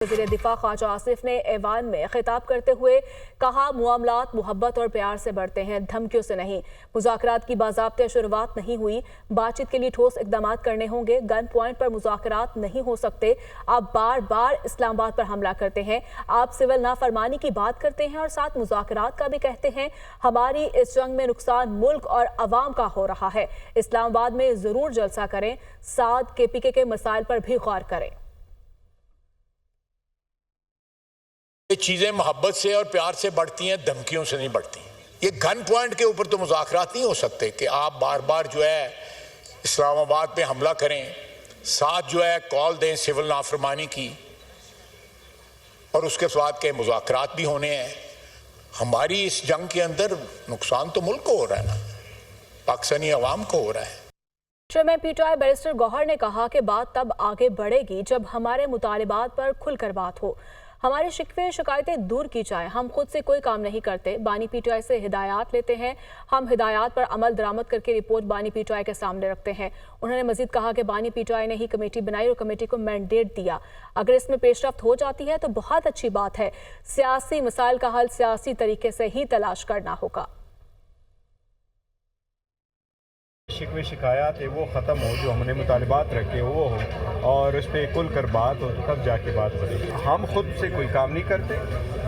वज़ीर दिफा ख्वाजा आसिफ ने ऐवान में खिताब करते हुए कहा, मामलात मोहब्बत और प्यार से बढ़ते हैं, धमकियों से नहीं। मुज़ाकरात की बाज़ाब्ते शुरुआत नहीं हुई, बातचीत के लिए ठोस इक़दाम करने होंगे। गन पॉइंट पर मुज़ाकरात नहीं हो सकते। आप बार बार इस्लामाबाद पर हमला करते हैं, आप सिविल नाफरमानी की बात करते हैं और साथ मुज़ाकरात का भी कहते हैं। हमारी इस जंग में नुकसान मुल्क और अवाम का हो रहा है। इस्लामाबाद में ज़रूर जलसा करें, साथ KPK के मसाइल पर भी गौर करें। ये चीज़ें मोहब्बत से और प्यार से बढ़ती हैं, धमकियों से नहीं बढ़ती। ये गन पॉइंट के ऊपर तो मुज़ाकरात नहीं हो सकते कि आप बार बार जो है इस्लामाबाद पे हमला करें, साथ जो है कॉल दें सिविल नाफरमानी की, और उसके बाद के मुज़ाकरात भी होने हैं। हमारी इस जंग के अंदर नुकसान तो मुल्क को हो रहा है ना, पाकिस्तानी अवाम को हो रहा है। चेयरमैन PTI बैरिस्टर गौहर ने कहा कि बात तब आगे बढ़ेगी जब हमारे मुतालिबात पर खुलकर बात हो, हमारे शिकवे शिकायतें दूर की जाएं। हम खुद से कोई काम नहीं करते, बानी PTI से हिदायत लेते हैं। हम हिदायत पर अमल दरामद करके रिपोर्ट बानी PTI के सामने रखते हैं। उन्होंने मजीद कहा कि बानी PTI ने ही कमेटी बनाई और कमेटी को मैंडेट दिया। अगर इसमें पेशरफ्त हो जाती है तो बहुत अच्छी बात है। सियासी मसाइल का हल सियासी तरीके से ही तलाश करना होगा। शिकवे शिकायत है वो ख़त्म हो, जो हमने मुतालिबात रखे वो हो और उस पर खुल कर बात हो, तो तब जाके बात बढ़ेगी। हम खुद से कोई काम नहीं करते,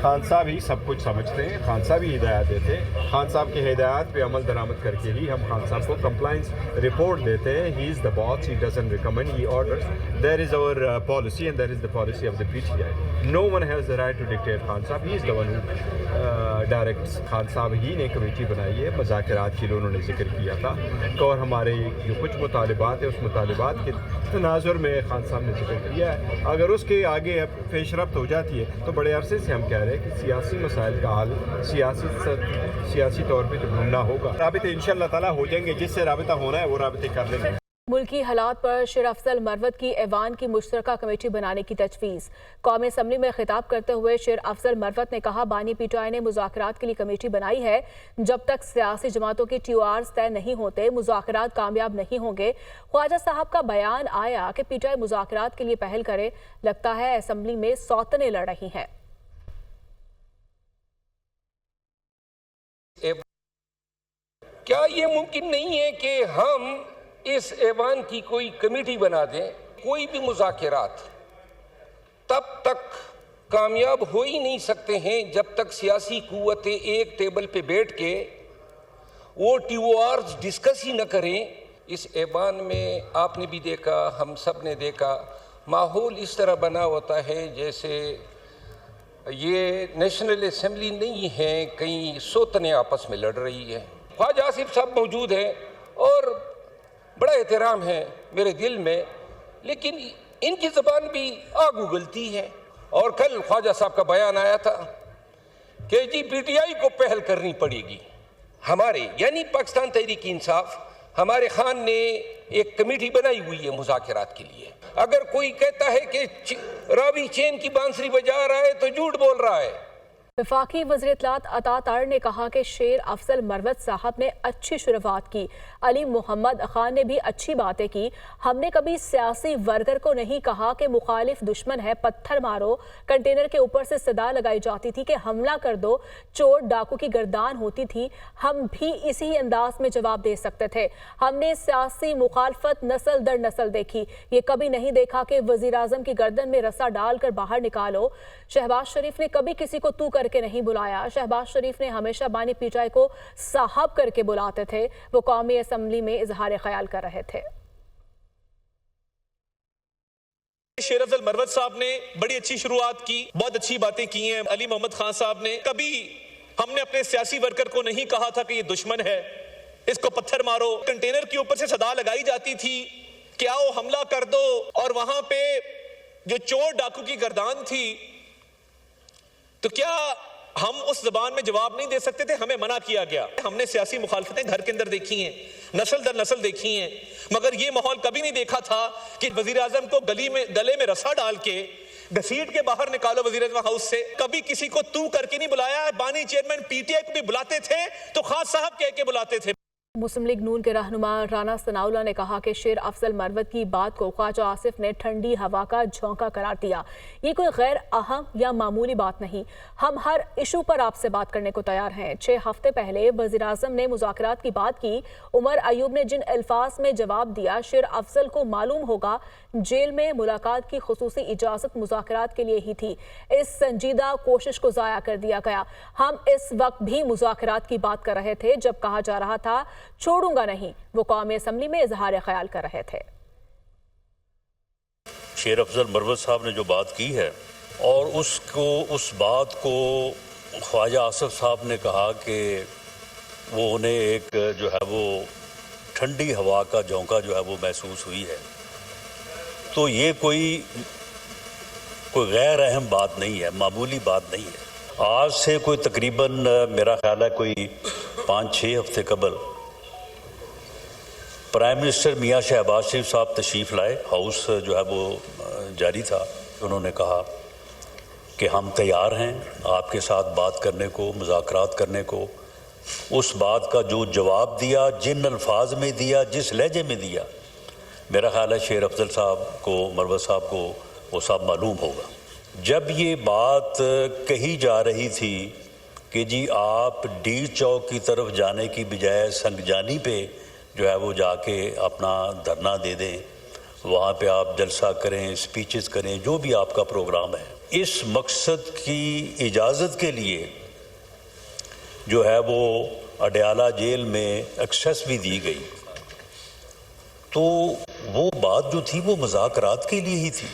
खान साहब ही सब कुछ समझते हैं, खान साहब ही हिदायत देते हैं। खान साहब की हिदायत पे अमल दरामद करके ही हम खान साहब को कंप्लाइंस रिपोर्ट देते हैं। He is the boss, he doesn't recommend, he orders. There is our policy and there is the policy of the PTI। No one has the right to dictate Khan sahab, he is the one who directs. Khan sahab ही ने committee बनाई है, मुज़ाकरात के लिए उन्होंने जिक्र किया था और हमारे जो कुछ मुतालिबात है उस मुतालिबात के तनाजुर में खान साहब ने जिक्र किया है। अगर उसके आगे अब पेशरफ्त हो जाती है तो बड़े अरसे से हम कह रहे हैं कि सियासी मसाइल का हल सियासी तौर पे तो ढूंढना होगा। राबिते इंशाअल्लाह ताला हो जाएंगे, जिससे राबिता होना है वो राबिते कर लेंगे। मुल्की हालात पर शेर अफजल मरवत की ऐवान की मुश्तरका कमेटी बनाने की तजवीज़। कौमी असम्बली में खिताब करते हुए शेर अफजल मरवत ने कहा, बानी PTI ने मुज़ाकरात के लिए कमेटी बनाई है। जब तक सियासी जमातों के TORs तय नहीं होते, मुज़ाकरात कामयाब नहीं होंगे। ख्वाजा साहब का बयान आया कि PTI मुज़ाकरात के लिए पहल करे, लगता है असम्बली में सौतने लड़ रही हैं। क्या ये मुमकिन नहीं है कि हम इस ऐवान की कोई कमेटी बना दें? कोई भी मुज़ाकरात तब तक कामयाब हो ही नहीं सकते हैं जब तक सियासी कुव्वतें एक टेबल पे बैठ के वो TORs डिस्कस ही न करें। इस ऐवान में आपने भी देखा, हम सब ने देखा, माहौल इस तरह बना होता है जैसे ये नेशनल असम्बली नहीं है, कहीं सोतने आपस में लड़ रही है। ख्वाजा आसिफ साहब मौजूद हैं और बड़ा एहतराम है मेरे दिल में, लेकिन इनकी ज़बान भी आग उगलती है। और कल ख्वाजा साहब का बयान आया था कि जी PTI को पहल करनी पड़ेगी। हमारे यानी पाकिस्तान तहरीक इंसाफ, हमारे खान ने एक कमेटी बनाई हुई है मुज़ाकरात के लिए। अगर कोई कहता है कि रावी चैन की बांसुरी बजा रहा है तो झूठ बोल रहा है। वफाकी वज़ीर इत्तलात अता तार ने कहा कि शेर अफजल मरवत साहब ने अच्छी शुरुआत की, अली मोहम्मद खान ने भी अच्छी बातें की। हमने कभी सियासी वर्कर को नहीं कहा कि मुखालिफ दुश्मन है, पत्थर मारो। कंटेनर के ऊपर से सदा लगाई जाती थी कि हमला कर दो, चोर डाकू की गर्दान होती थी। हम भी इसी अंदाज में जवाब दे सकते थे। हमने सियासी मुखालफत नस्ल दर नस्ल देखी, ये कभी नहीं देखा कि वज़ीर आज़म की गर्दन में रस्सा डालकर बाहर निकालो। शहबाज शरीफ ने कभी किसी को तू करके नहीं बुलाया। शहबाज शरीफ ने हमेशा बानी PTI को साहब करके बुलाते थे। वो कौमी असम्बली में इजहार ख्याल कर रहे थे। शेर अफजल मरवत साहब ने बड़ी अच्छी शुरुआत की, बहुत अच्छी बातें की हैं। अली मोहम्मद खान साहब ने कभी हमने अपने सियासी वर्कर को नहीं कहा था कि ये दुश्मन है, इसको पत्थर मारो। कंटेनर के ऊपर से सदा लगाई जाती थी कि आओ हमला कर दो, और वहां पे जो चोर डाकू की गर्दान थी, तो क्या हम उस जबान में जवाब नहीं दे सकते थे? हमें मना किया गया। हमने सियासी मुखालफतें घर के अंदर देखी हैं, नस्ल दर नस्ल देखी हैं, मगर ये माहौल कभी नहीं देखा था कि वजीर आजम को गले में रस्सा डाल के घसीट के बाहर निकालो वजीर आजम हाउस से। कभी किसी को तू करके नहीं बुलाया। बानी चेयरमैन PTI को भी बुलाते थे तो खास साहब कह के बुलाते थे। मुस्लिम लीग नून के रहनुमा राना सनाउल्लाह ने कहा कि शेर अफजल मरवत की बात को ख्वाजा आसिफ ने ठंडी हवा का झोंका करार दिया। ये कोई गैर अहम या मामूली बात नहीं। हम हर इशू पर आपसे बात करने को तैयार हैं। 6 हफ्ते पहले वज़ीर आज़म ने मुज़ाकरात की बात की। उमर अयूब ने जिन अल्फाज में जवाब दिया, शेर अफजल को मालूम होगा जेल में मुलाकात की खुसूसी इजाज़त मुज़ाकरात के लिए ही थी। इस संजीदा कोशिश को ज़ाया कर दिया गया। हम इस वक्त भी मुज़ाकरात की बात कर रहे थे जब कहा जा रहा था छोड़ूंगा नहीं। वो कौमी असम्बली में इजहार ख्याल कर रहे थे। शेर अफजल मरवत साहब ने जो बात की है और उस बात को ख्वाजा आसिफ साहब ने कहा कि वो उन्हें एक जो है वो ठंडी हवा का झोंका जो है वो महसूस हुई है, तो ये कोई गैर अहम बात नहीं है, मामूली बात नहीं है। आज से कोई तकरीबन मेरा ख्याल है कोई 5-6 हफ्ते कबल प्राइम मिनिस्टर मियां शहबाज शरीफ साहब तशरीफ़ लाए। हाउस जो है वो जारी था। उन्होंने कहा कि हम तैयार हैं आपके साथ बात करने को, मुज़ाकरात करने को। उस बात का जो जवाब दिया, जिन अल्फाज में दिया, जिस लहजे में दिया, मेरा ख्याल है शेर अफजल साहब को, मरवत साहब को वो सब मालूम होगा। जब ये बात कही जा रही थी कि जी आप डी चौक की तरफ जाने की बजाय संगजानी पे जो है वो जाके अपना धरना दे दें, वहाँ पे आप जलसा करें, स्पीचेस करें, जो भी आपका प्रोग्राम है, इस मकसद की इजाज़त के लिए जो है वो अडयाला जेल में एक्सेस भी दी गई। तो वो बात जो थी वो मुज़ाकरात के लिए ही थी।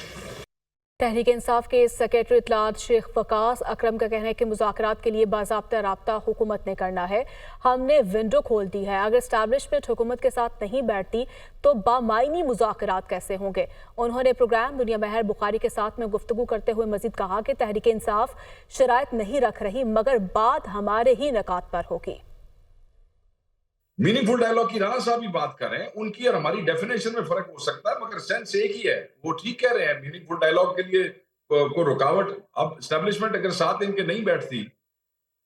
तहरीक इंसाफ के सेक्रेटरी इत्तलात शेख वकास अकरम का कहना है कि मुज़ाकरात के लिए बाज़ाब्ता राब्ता हुकूमत ने करना है। हमने विंडो खोल दी है। अगर एस्टैब्लिशमेंट हुकूमत के साथ नहीं बैठती तो बामायनी मुज़ाकरात कैसे होंगे। उन्होंने प्रोग्राम दुनिया महर बुखारी के साथ में गुफ्तगू करते हुए मजीद कहा कि तहरीक इंसाफ शराइत नहीं रख रही, मगर बात हमारे ही नकात पर होगी। मीनिंगफुल डायलॉग की राणा साहब भी बात कर रहे हैं, उनकी और हमारी डेफिनेशन में फर्क हो सकता है, मगर सेंस एक ही है। वो ठीक कह रहे हैं, मीनिंगफुल डायलॉग के लिए कोई रुकावट, अब एस्टेब्लिशमेंट अगर साथ इनके नहीं बैठती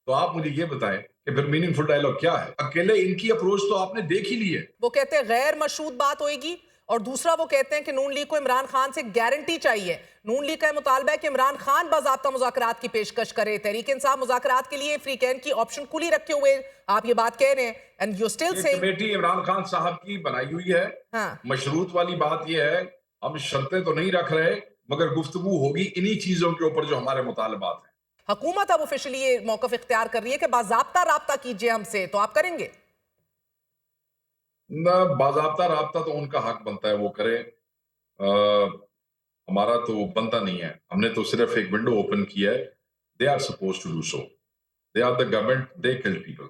तो आप मुझे ये बताएं कि फिर मीनिंगफुल डायलॉग क्या है। अकेले इनकी अप्रोच तो आपने देख ही ली है। वो कहते हैं गैर मशरूत बात होगी, और दूसरा वो कहते हैं कि नून लीग को इमरान खान से गारंटी चाहिए। नून लीग का मुतालबा है कि इमरान खान बाज़ाब्ता मुज़ाकरात की पेशकश करे। तहरीक इंसाफ मुज़ाकरात के लिए फ्री कैन की ऑप्शन खुली रखे हुए आप ये बात कह रहे हैं, and you still saying committee Imran Khan साहब की बनाई हुई है। हाँ। मशरूत वाली बात ये है, हम शर्तें तो नहीं रख रहे, मगर गुफ्तगू होगी इन्हीं चीजों के ऊपर जो हमारे मुतालबात हैं। हुकूमत अब ऑफिशियली ये मौक़िफ़ इख्तियार कर रही है कि बाज़ाब्ता राब्ता कीजिए हमसे, तो आप करेंगे? न, बाज़ाब्ता राब्ता तो उनका हक बनता है वो करे, हमारा तो बनता नहीं है। हमने तो सिर्फ एक विंडो ओपन किया है। They are suppose to do so, they are the government, they kill people.